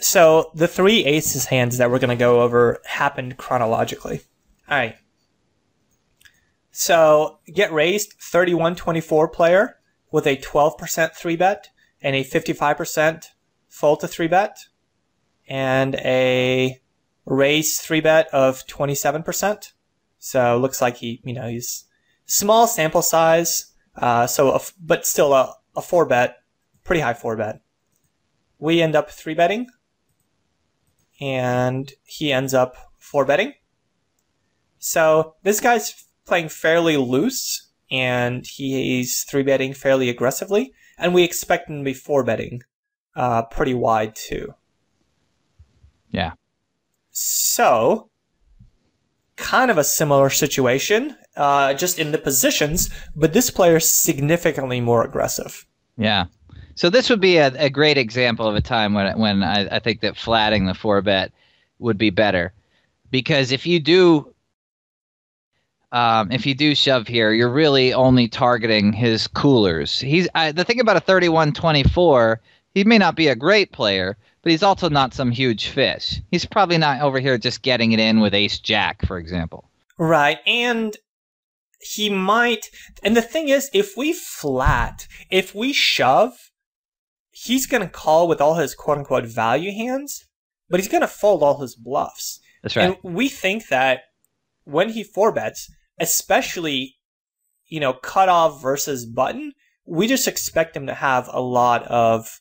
So the three aces hands that we're going to go over happened chronologically. All right. So get raised 31-24 player with a 12% 3-bet and a 55% fold to 3-bet and a raise 3-bet of 27%. So it looks like he's small sample size. But still a 4-bet, pretty high 4-bet. We end up 3-betting, and he ends up 4-betting. So this guy's playing fairly loose, and he's 3-betting fairly aggressively, and we expect him to be 4-betting pretty wide too. Yeah. So, kind of a similar situation, just in the positions, but this player is significantly more aggressive. Yeah. So this would be a great example of a time when I think that flatting the 4-bet would be better. Because if you do shove here, you're really only targeting his coolers. The thing about a 31-24, he may not be a great player, but he's also not some huge fish. He's probably not over here just getting it in with ace-jack, for example. Right, and he might... And the thing is, if we shove, he's going to call with all his quote-unquote value hands, but he's going to fold all his bluffs. That's right. And we think that when he 4-bets, especially, cutoff versus button, we just expect him to have a lot of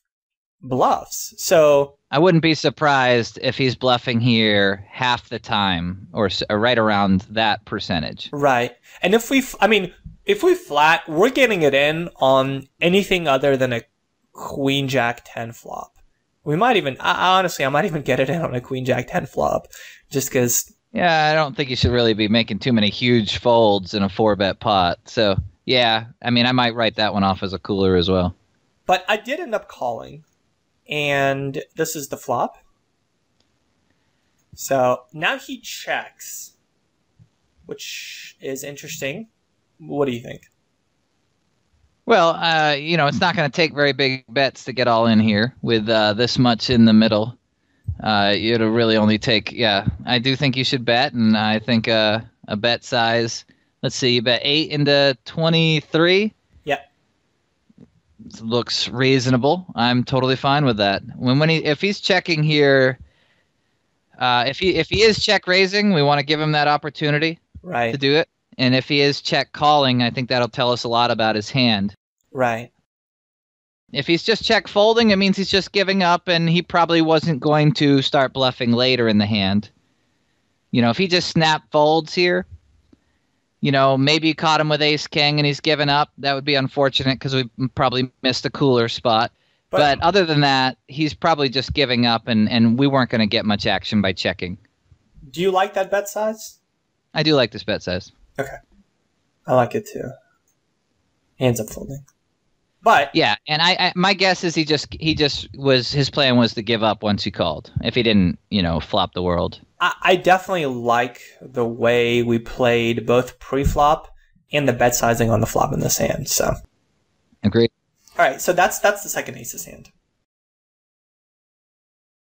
bluffs. So I wouldn't be surprised if he's bluffing here half the time or right around that percentage. Right. And if we flat, we're getting it in on anything other than a Queen Jack 10 flop. We might even, honestly, I might even get it in on a Queen Jack 10 flop just because. Yeah, I don't think you should really be making too many huge folds in a 4-bet pot. So, yeah, I might write that one off as a cooler as well. But I did end up calling, and this is the flop. So now he checks, which is interesting. What do you think? Well, it's not going to take very big bets to get all in here with this much in the middle. It'll really only take, I do think you should bet, and I think a bet size, let's see, you bet 8 into 23? Yeah. Looks reasonable. I'm totally fine with that. If he's checking here, if he is check raising, we want to give him that opportunity to do it. And if he is check calling, I think that'll tell us a lot about his hand. Right. If he's just check folding, it means he's just giving up, and he probably wasn't going to start bluffing later in the hand. If he just snap folds here, maybe you caught him with ace-king and he's given up. That would be unfortunate because we probably missed a cooler spot. But other than that, he's probably just giving up, and we weren't going to get much action by checking. Do you like that bet size? I do like this bet size. Okay. I like it too. Hands up folding. But yeah, and my guess is his plan was to give up once he called. If he didn't, flop the world. I definitely like the way we played both pre-flop and the bet sizing on the flop in this hand. So agreed. All right, so that's the second aces hand.